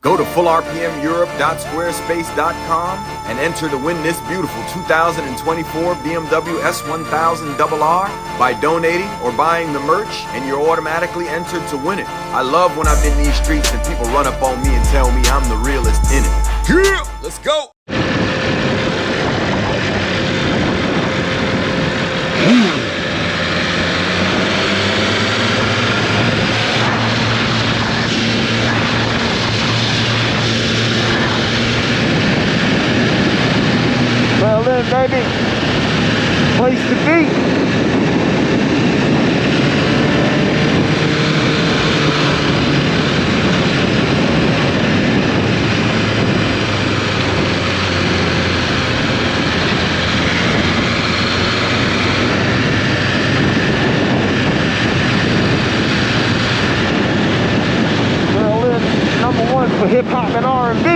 Go to fullrpmeurope.squarespace.com and enter to win this beautiful 2024 BMW S1000RR by donating or buying the merch, and you're automatically entered to win it. I love when I'm in these streets and people run up on me and tell me I'm the realest in it. Yeah, let's go. Well then, baby, place to be. Well then, #1 for hip hop and R&B.